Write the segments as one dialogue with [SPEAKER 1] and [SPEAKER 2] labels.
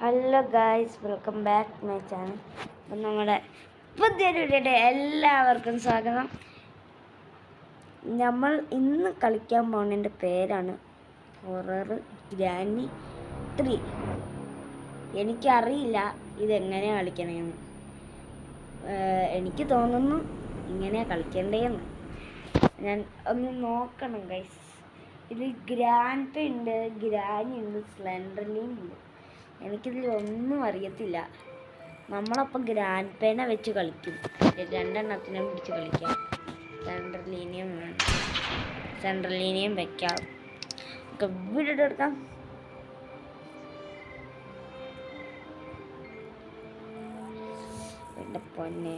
[SPEAKER 1] Hello guys, welcome back my channel. അപ്പം നമ്മുടെ പുതിയൊരു വീഡിയോയുടെ എല്ലാവർക്കും സ്വാഗതം. നമ്മൾ ഇന്ന് കളിക്കാൻ പോകുന്നതിൻ്റെ പേരാണ് ഹൊറർ ഗ്രാനി 3. എനിക്കറിയില്ല ഇതെങ്ങനെയാണ് കളിക്കണമെന്ന്. എനിക്ക് തോന്നുന്നു ഇങ്ങനെയാണ് കളിക്കേണ്ടതെന്ന്. ഞാൻ ഒന്ന് നോക്കണം ഗൈസ്. ഇത് ഗ്രാൻഡ് ഉണ്ട്, ഗ്രാനി ഉണ്ട്, സ്ലെൻഡർലിയും ഉണ്ട്. എനിക്കിതിൽ ഒന്നും അറിയത്തില്ല. നമ്മളപ്പം ഗ്രാൻഡ് പേന വെച്ച് കളിക്കും. രണ്ടെണ്ണത്തിനും പിടിച്ച് കളിക്കാം. സെൻട്രൽ ലീനിയം വെക്കാം. വീഡിയോ എടുക്കാം. എൻ്റെ പൊന്നെ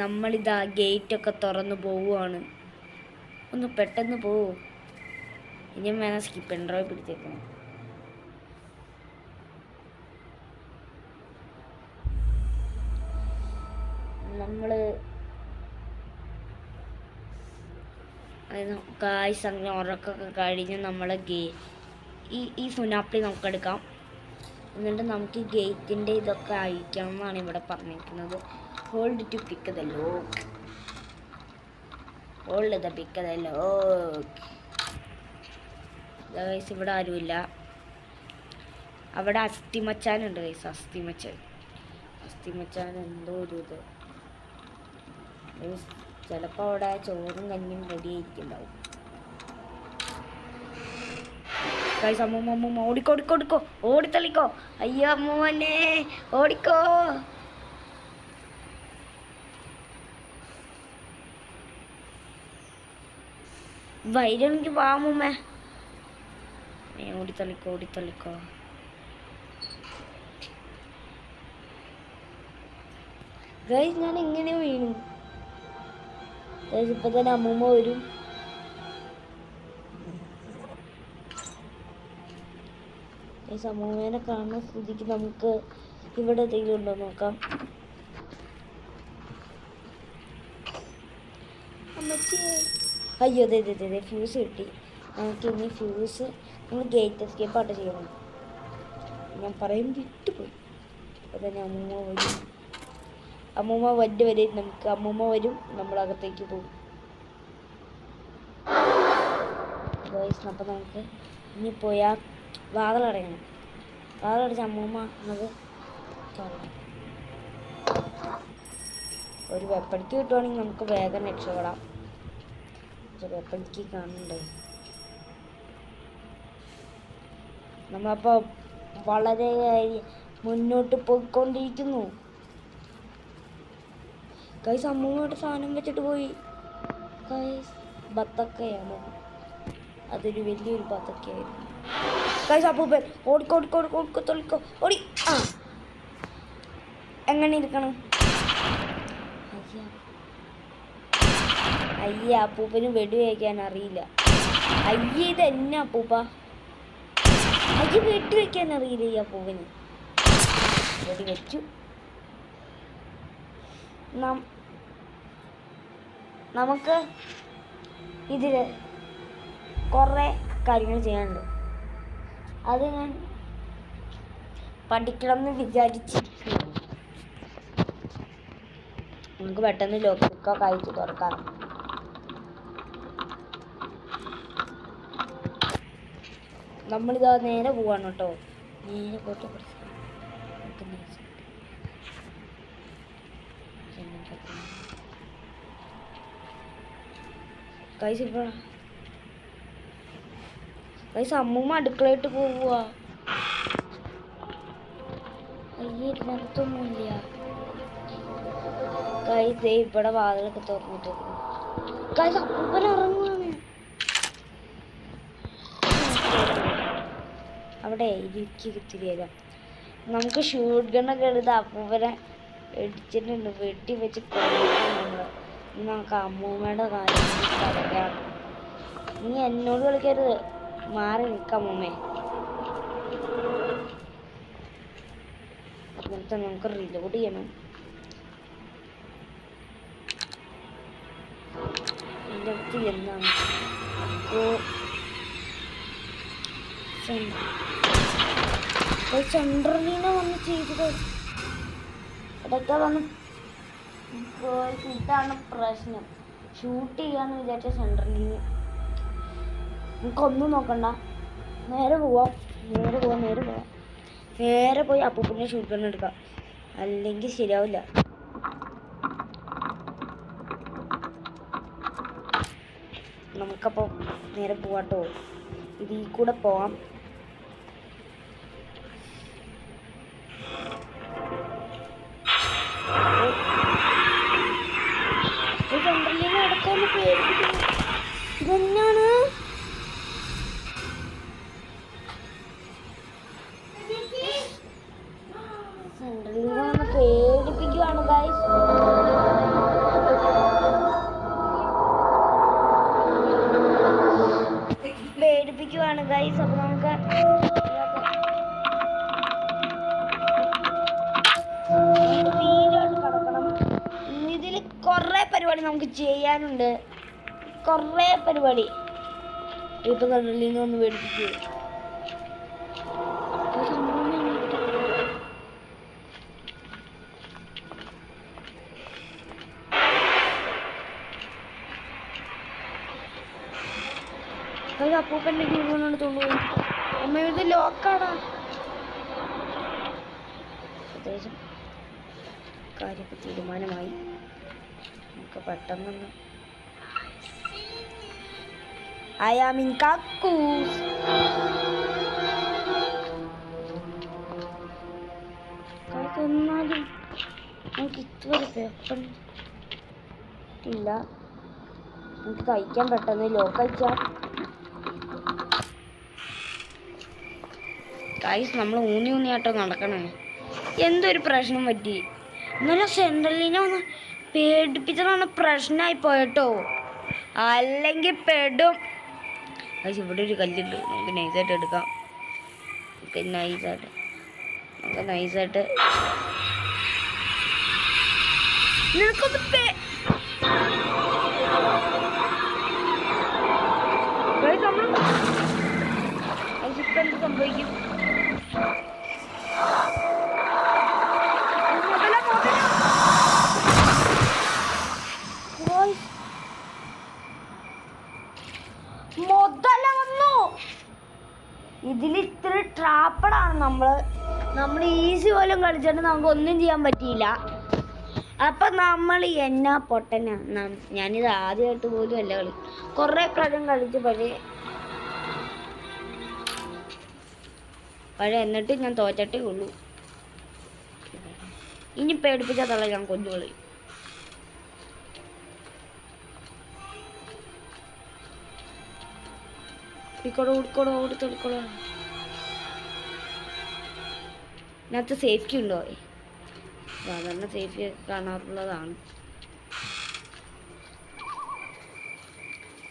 [SPEAKER 1] നമ്മളിതാ ഗേറ്റൊക്കെ തുറന്നു പോവുകയാണ്. ഒന്ന് പെട്ടെന്ന് പോവും. ഇനിയും വേണം സ്കിപ്പ് ആൻഡ് ഡ്രൈവ് പിടിച്ചേക്കണം. നമ്മൾ കായ്സ് അങ്ങനെ ഉറക്കൊക്കെ കഴിഞ്ഞ് നമ്മൾ ഈ സുനാപ്പി നമുക്കെടുക്കാം. എന്നിട്ട് നമുക്ക് ഗേറ്റിൻ്റെ ഇതൊക്കെ അഴിക്കണം എന്നാണ് ഇവിടെ പറഞ്ഞിരിക്കുന്നത്. Hold to pick the lock. Hold the pick the lock. Guys, ഇവിടെ ആരുമില്ല. അവിടെ അസ്ഥിമച്ചാനുണ്ട് ഗൈസ്. അസ്ഥിമച്ചാൻ എന്തോ ഒരു ഇത്. ചിലപ്പോൾ അവിടെ ചോറും കഞ്ഞിയും റെഡി ആയിരിക്കുന്നുണ്ടാവും. ഗൈസ്, അമ്മൂമ്മ ഓടിക്കോ ഓടിത്തള്ളിക്കോ. അയ്യോ അമ്മൂമ്മനെ ഓടിക്കോ. വൈരമിക്ക് വാമൂമ്മ. ഓടിത്തള്ളിക്കോ. ഗൈസ്, ഞാൻ എങ്ങനെ വീണു. ഇപ്പൊ തന്നെ അമ്മൂമ്മ വരും. അമ്മൂമ്മേനെ കാണുന്ന സ്ഥിതിക്ക് നമുക്ക് ഇവിടെ എന്തെങ്കിലും ഉണ്ടോ നോക്കാം. അയ്യോ, അതെ ഫ്യൂസ് കിട്ടി. നമുക്ക് ഇനി ഫ്യൂസ് നമ്മൾ ഗേറ്റ് എസ്കേപ്പ് ആയിട്ട് ചെയ്യണം. ഞാൻ പറയും വിട്ടുപോയി. അതന്നെ അമ്മൂമ്മ വരെ നമുക്ക് അമ്മൂമ്മ വരും. നമ്മളകത്തേക്ക് പോകും. അപ്പം നമുക്ക് ഇനി പോയാൽ വാതിലടയണം. വാതിലടച്ച് അമ്മൂമ്മ നമുക്ക് ഒരു വെപ്പടിക്ക് കിട്ടുവാണെങ്കിൽ നമുക്ക് വേഗം രക്ഷപ്പെടാം. വെപ്പടിക്ക് കാണണ്ടേ. നമ്മളപ്പോൾ വളരെ മുന്നോട്ട് പോയിക്കൊണ്ടിരിക്കുന്നു. ഗൈസ്, അമ്മൂമ്മയുടെ സാധനം വെച്ചിട്ട് പോയി. ഗൈസ്, ബത്തക്കയാണ്. അതൊരു വലിയൊരു ബത്തക്കയായിരുന്നു. ഗൈസ്, അപ്പൂപ്പൻ ഓടിക്കോ ഓടി. എങ്ങനെ ഇരിക്കണം. അയ്യ അപ്പൂപ്പന് വെടി വയ്ക്കാൻ അറിയില്ല. ഇത് എന്നെ അപ്പൂപ്പ. വെടി വയ്ക്കാൻ അറിയില്ല ഈ അപ്പൂപ്പന്. വെടി വെച്ചു. നമുക്ക് ഇതിൽ കുറേ കാര്യങ്ങൾ ചെയ്യാനുണ്ട്. അത് ഞാൻ പഠിക്കണം എന്ന് വിചാരിച്ചിരിക്കുന്നു. നമുക്ക് പെട്ടെന്ന് ലോക്കൊക്കെ അയച്ചു തുറക്കാം. നമ്മളിതാ നേരെ പോവാണ് കേട്ടോ. നേരെ പോയിട്ട് കൈസ് അമ്മൂമ്മ അടുക്കളയിട്ട് പോവുക. ഇതിനകത്തൊന്നുമില്ല. കൈസ് ഇവിടെ വാതിലൊക്കെ തുറന്നിട്ടേക്കുന്നു. കൈസ് അപ്പൂപ്പൻ ഇറങ്ങുവാണ്. അവിടെ ഇരിക്കിത്തിരിയല്ല. നമുക്ക് ഷൂട്ട് ഗണ്ണൊക്കെ എടുത്ത് അപ്പൂപ്പനെ ഇടിച്ചിട്ടുണ്ട്. വെട്ടി വെച്ച് കൊണ്ടുപോകും. നമുക്ക് അമ്മൂമ്മയുടെ കാര്യം പറയാം. നീ എന്നോട് കളിക്കരുത്. മാറി നിൽക്കാം അമ്മൂമ്മേ. എന്നിട്ട് നമുക്ക് റിലോഡ് ചെയ്യണം. ഇതിനകത്ത് എന്താണ് അപ്പോൾ സെൻട്രലിനെ വന്ന് ചെയ്തത് ഇതൊക്കെ വന്ന് ഇതാണ് പ്രശ്നം. ഷൂട്ട് ചെയ്യാന്ന് വിചാരിച്ച സെൻട്രലിന് നമുക്കൊന്നും നോക്കണ്ട, നേരെ പോയി അപ്പൂപ്പനെ ഷൂട്ട് ഗൺ എടുക്കാം, അല്ലെങ്കിൽ ശരിയാവില്ല. നമുക്കപ്പോൾ നേരെ പോവാട്ടോ, ഇതിൽ കൂടെ പോവാം. സെൻട്രലിനെ അടക്കാന്ന് പേടിപ്പിക്കുന്നു. ഇതെന്നാണ് സെൻട്രലിനെ വന്ന് പേടിപ്പിക്കുവാണ് ഗൈസ്. അപ്പോൾ നമുക്ക് വീഡിയോട്ട് കിടക്കണം. ഇതിൽ കുറേ പരിപാടി നമുക്ക് ചെയ്യാനുണ്ട്, കുറേ പരിപാടി. ഇപ്പം സെൻട്രലിനെ ഒന്ന് പേടിപ്പിക്കൂ. അപ്പൂപ്പൻ്റെ ജീവനോട് തോന്നുന്നു. അമ്മ ഇത് ലോക്കാടാ. അത്യാവശ്യം കാര്യമൊക്കെ തീരുമാനമായി. നമുക്ക് പെട്ടെന്ന് അയാമിൻ കക്കൂസ് എന്നാലും നമുക്ക് ഇതുവരെ പേപ്പർ ഇല്ല. നമുക്ക് കഴിക്കാൻ പെട്ടെന്ന് ലോക്ക് അയച്ചാൽ ഗൈസ് നമ്മൾ ഊന്നിയാട്ടോ നടക്കണേ. എന്തൊരു പ്രശ്നം പറ്റി ഇന്നലെ സെൻട്രലിനെ ഒന്ന് പേടിപ്പിച്ചതാണ് പ്രശ്നമായി പോയട്ടോ, അല്ലെങ്കിൽ പെടും. ഗൈസ് ഇവിടെ ഒരു കല്ലുണ്ട്, നമുക്ക് നൈസായിട്ട് എടുക്കാം. നമുക്ക് നൈസായിട്ട് നിനക്കൊന്ന് എന്ത് സംഭവിക്കും? മുതല വന്നു. ഇതിൽ ഇത്ര ട്രാപ്പഡാണ്. നമ്മൾ ഈസി പോലും കളിച്ചിട്ട് നമുക്ക് ഒന്നും ചെയ്യാൻ പറ്റിയില്ല. അപ്പൊ നമ്മൾ എന്നാ പൊട്ടനാ. ഞാനിത് ആദ്യമായിട്ട് പോലും അല്ല കളി, കുറേ പ്രാവശ്യം കളിച്ച് പഴയ എന്നിട്ട് ഞാൻ തോറ്റട്ടേ ഉള്ളൂ. ഇനി പേടിപ്പിച്ചാൽ തള്ള ഞാൻ കൊഞ്ചു കളയും. ഓടിത്തോടിക്കോളോ. ഇതിനകത്ത് സേഫ്റ്റി ഉണ്ടോ? സാധാരണ സേഫ്റ്റി കാണാറുള്ളതാണ്.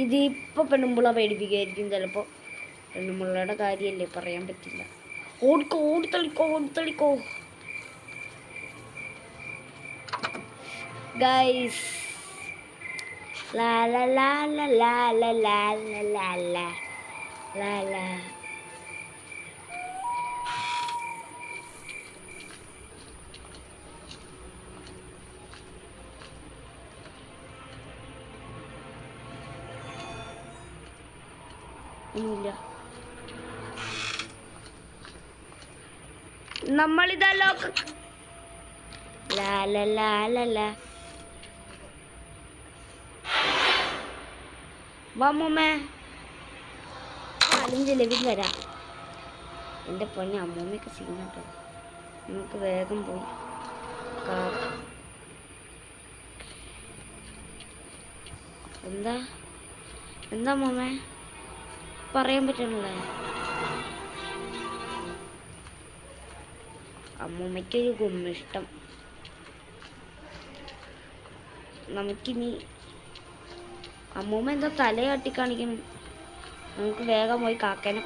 [SPEAKER 1] ഇതിപ്പോൾ പെണ്ണുമ്പുള്ള പേടിപ്പിക്കുകയായിരിക്കും ചിലപ്പോൾ. പെണ്ണുമ്പുള്ളയുടെ കാര്യമല്ലേ, പറയാൻ പറ്റില്ല. ഓടിത്തളിക്കോ ഗൈസ്. ലാ ലാ ലാ ലാ ലാ ലാ ലാ ലാ ലാ ലാ ലാ. ഒന്നുമില്ല. നമ്മളിതാ ലോക്ക് ലാ ലാ ലാ ലാ ലാ. വാമ്മേ പാലും ജിലേബിയും തരാം. എൻ്റെ പൊന്നെ അമ്മൂമ്മയൊക്കെ സീനാട്ടോ. നമുക്ക് വേഗം പോയി എന്താ അമ്മൂമ്മേ പറയാൻ പറ്റണല്ലേ? അമ്മൂമ്മയ്ക്കൊരു ഗുമ്മിഷ്ടം. നമുക്കിനി അമ്മൂമ്മ എന്താ തലയാട്ടി കാണിക്കണം. നമുക്ക് വേഗം പോയി കാക്കേനെ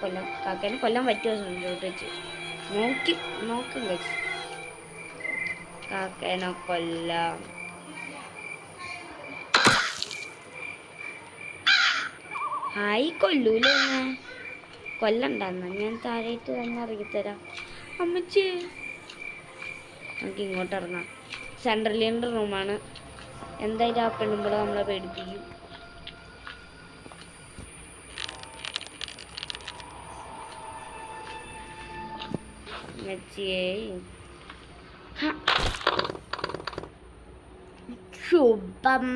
[SPEAKER 1] കൊല്ലാൻ പറ്റുമോ? സ്വന്തോട്ട് വെച്ച് നോക്കും ഗൈസ്. കാക്കേനെ കൊല്ലാം. ആയി കൊല്ലൂലേ കൊല്ലണ്ടെന്ന ഞാൻ താഴേട്ട് തന്നെ ഇറങ്ങിത്തരാം. അമ്മച്ചി നമുക്ക് ഇങ്ങോട്ട് ഇറങ്ങാം. സെൻട്രലിൻ്റെ റൂമാണ്. എന്തായാലും ആ പെണ്ണുമ്പോൾ നമ്മളെ പേടിപ്പിക്കും. അമ്മച്ചിയേ ശുഭം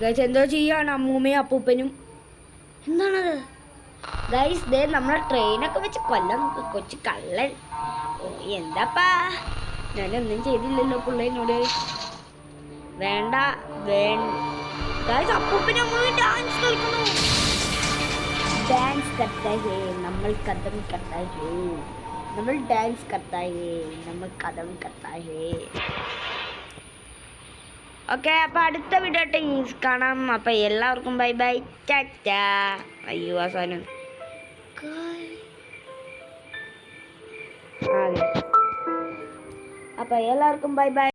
[SPEAKER 1] ഗൈസ്. എന്തോ ചെയ്യാണ് അമ്മൂമ്മയും അപ്പൂപ്പനും. എന്താണത് ഗൈസ്? ദേ നമ്മളെ ട്രെയിനൊക്കെ വെച്ച് കൊല്ലം കൊച്ചു കള്ളൻ. എന്താപ്പാ ഞാനൊന്നും ചെയ്തില്ലല്ലോ പിള്ളേനോട്. വേണ്ട ഗൈസ്, അപ്പൂപ്പനും അമ്മൂമ്മയും ഡാൻസ് കളിക്കുന്നു. डांस करता है നമ്മൾ कदम करता है നമ്മൾ डांस करता है നമ്മൾ कदम करता है. ഓക്കെ, അപ്പോൾ അടുത്ത വീഡിയോ ആയിട്ട് കാണാം. അപ്പോൾ എല്ലാവർക്കും ബൈ ബൈ ടാറ്റാ. അയ്യോ അവസാനം അപ്പോൾ എല്ലാവർക്കും ബൈ ബൈ.